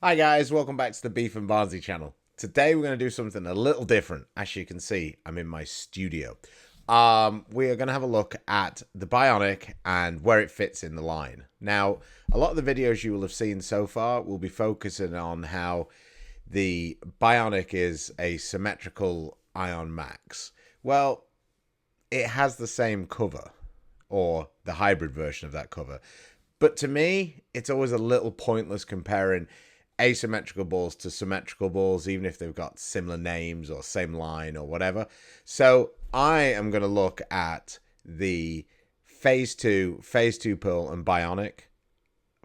Hi guys, welcome back to the BArnzy channel. Today we're going to do something a little different. As you can see, I'm in my studio. We are going to have a look at the Bionic and where it fits in the line. Now, a lot of the videos you will have seen so far will be focusing on how the Bionic is a symmetrical Ion Max. Well, it has the same cover, or the hybrid version of that cover. But to me, it's always a little pointless comparing asymmetrical balls to symmetrical balls, even if they've got similar names or same line or whatever. So I am going to look at the Phase 2 Pearl, and Bionic.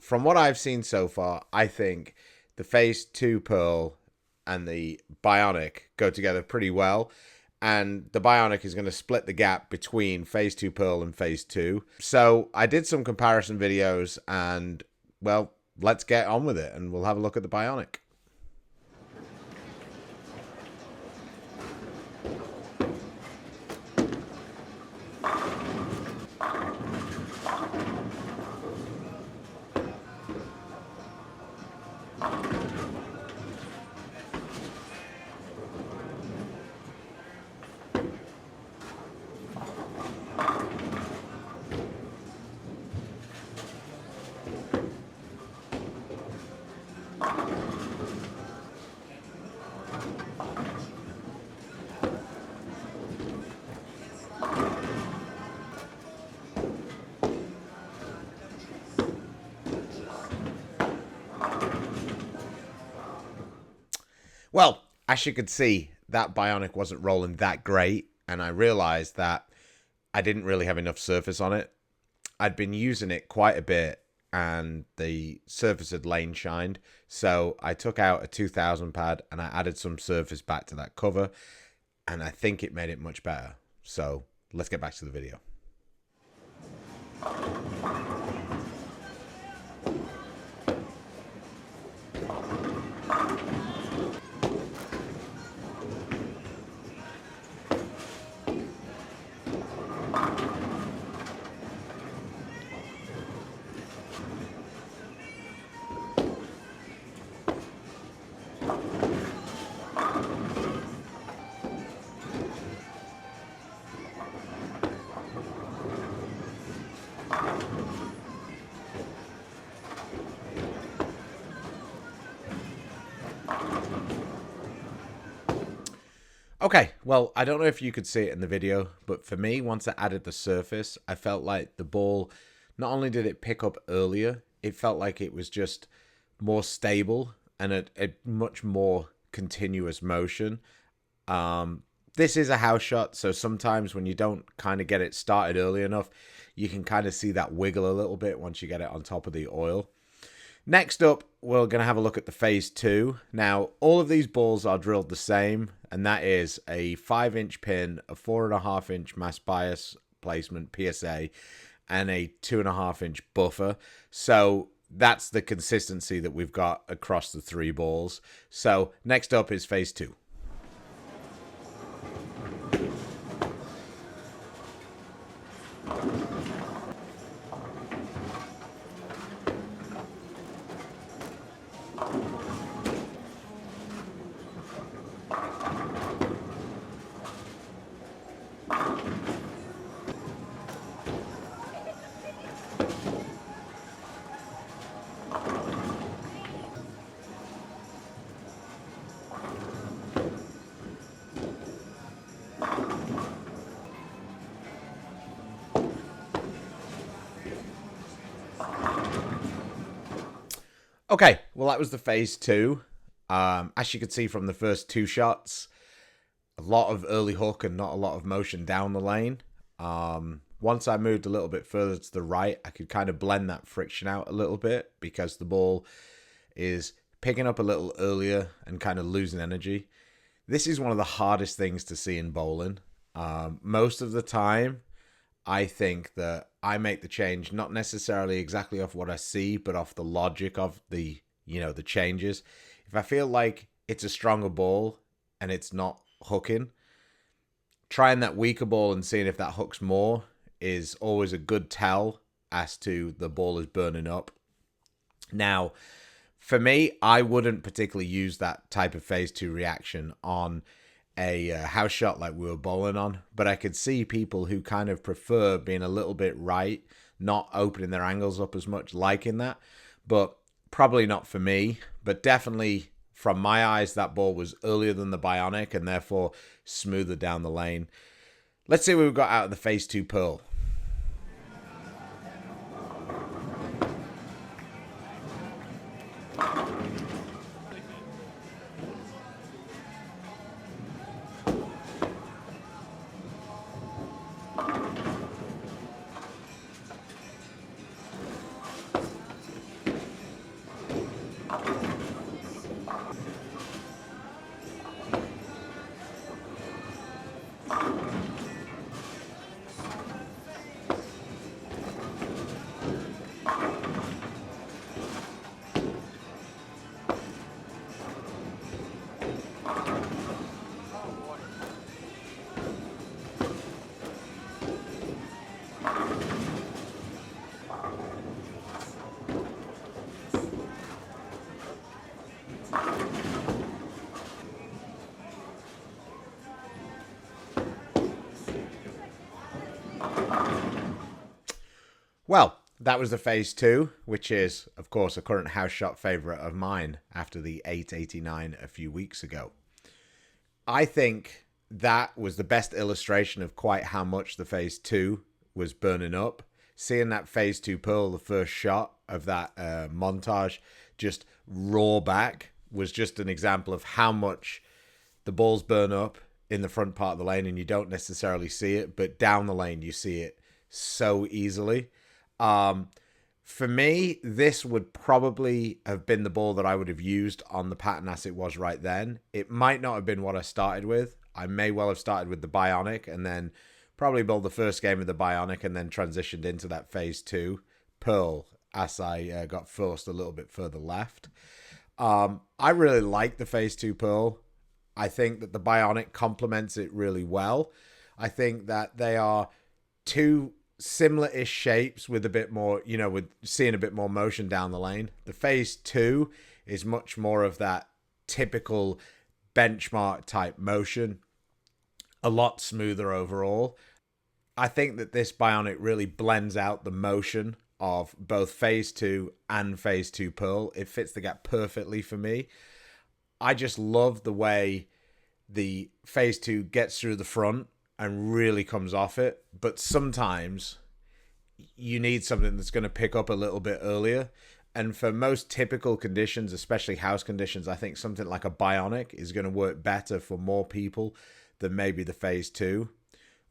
From what I've seen so far, I think the Phase 2 Pearl and the Bionic go together pretty well. And the Bionic is going to split the gap between Phase 2 Pearl and Phase 2. So I did some comparison videos and, well, let's get on with it and we'll have a look at the Bionic. Well, as you could see, that Bionic wasn't rolling that great, and I realized that I didn't really have enough surface on it. I'd been using it quite a bit, and the surface had lane shined, so I took out a 2000 pad and I added some surface back to that cover, and I think it made it much better. So let's get back to the video. Okay, well, I don't know if you could see it in the video, but for me, once I added the surface, I felt like the ball, not only did it pick up earlier, it felt like it was just more stable and a much more continuous motion. This is a house shot, so sometimes when you don't kind of get it started early enough, you can kind of see that wiggle a little bit once you get it on top of the oil. Next up, we're going to have a look at the Phase 2. Now, all of these balls are drilled the same, and that is a 5-inch pin, a 4.5-inch mass bias placement, PSA, and a 2.5-inch buffer. So that's the consistency that we've got across the three balls. So next up is Phase 2. Okay, well, that was the Phase 2. As you could see from the first two shots, a lot of early hook and not a lot of motion down the lane. Once I moved a little bit further to the right, I could kind of blend that friction out a little bit because the ball is picking up a little earlier and kind of losing energy. This is one of the hardest things to see in bowling. Most of the time, I think that I make the change not necessarily exactly off what I see, but off the logic of the changes. If I feel like it's a stronger ball and it's not hooking, trying that weaker ball and seeing if that hooks more is always a good tell as to the ball is burning up. Now, For me, I wouldn't particularly use that type of phase 2 reaction on a house shot like we were bowling on, but I could see people who kind of prefer being a little bit right, not opening their angles up as much, liking that, but probably not for me. But definitely from my eyes, that ball was earlier than the Bionic and therefore smoother down the lane. Let's see what we've got out of the phase 2 Pearl. Well, that was the phase 2, which is, of course, a current house shot favorite of mine after the 889 a few weeks ago. I think that was the best illustration of quite how much the phase 2 was burning up. Seeing that phase 2 Pearl, the first shot of that montage, just roar back was just an example of how much the balls burn up in the front part of the lane and you don't necessarily see it, but down the lane you see it so easily. For me, this would probably have been the ball that I would have used on the pattern as it was right then. It might not have been what I started with. I may well have started with the Bionic and then probably bowled the first game of the Bionic and then transitioned into that phase 2 Pearl as I got forced a little bit further left. I really like the phase 2 Pearl. I think that the Bionic complements it really well. I think that they are two similar-ish shapes with a bit more, with seeing a bit more motion down the lane. The phase 2 is much more of that typical benchmark type motion, a lot smoother overall. I think that this Bionic really blends out the motion of both phase 2 and phase 2 Pearl. It fits the gap perfectly for me. I just love the way the phase 2 gets through the front and really comes off it, but sometimes you need something that's going to pick up a little bit earlier. And for most typical conditions, especially house conditions, I think something like a Bionic is going to work better for more people than maybe the phase 2.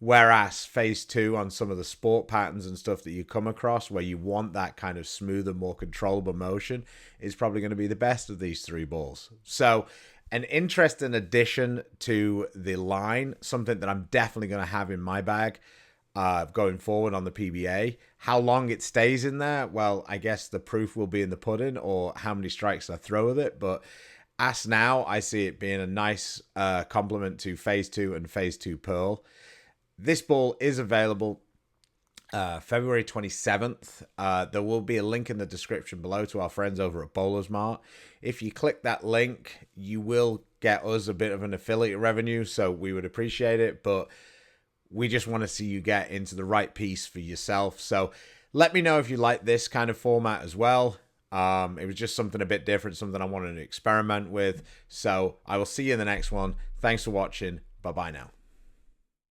Whereas phase 2 on some of the sport patterns and stuff that you come across where you want that kind of smoother, more controllable motion is probably going to be the best of these three balls. So an interesting addition to the line, something that I'm definitely going to have in my bag going forward on the PBA. How long it stays in there, well, I guess the proof will be in the pudding or how many strikes I throw with it. But as now, I see it being a nice complement to phase 2 and phase 2 Pearl. This ball is available February 27th. There will be a link in the description below to our friends over at Bowlers Mart. If you click that link, you will get us a bit of an affiliate revenue, so we would appreciate it, but we just want to see you get into the right piece for yourself. So let me know if you like this kind of format as well. It was just something a bit different, something I wanted to experiment with. So I will see you in the next one. Thanks for watching. Bye-bye now.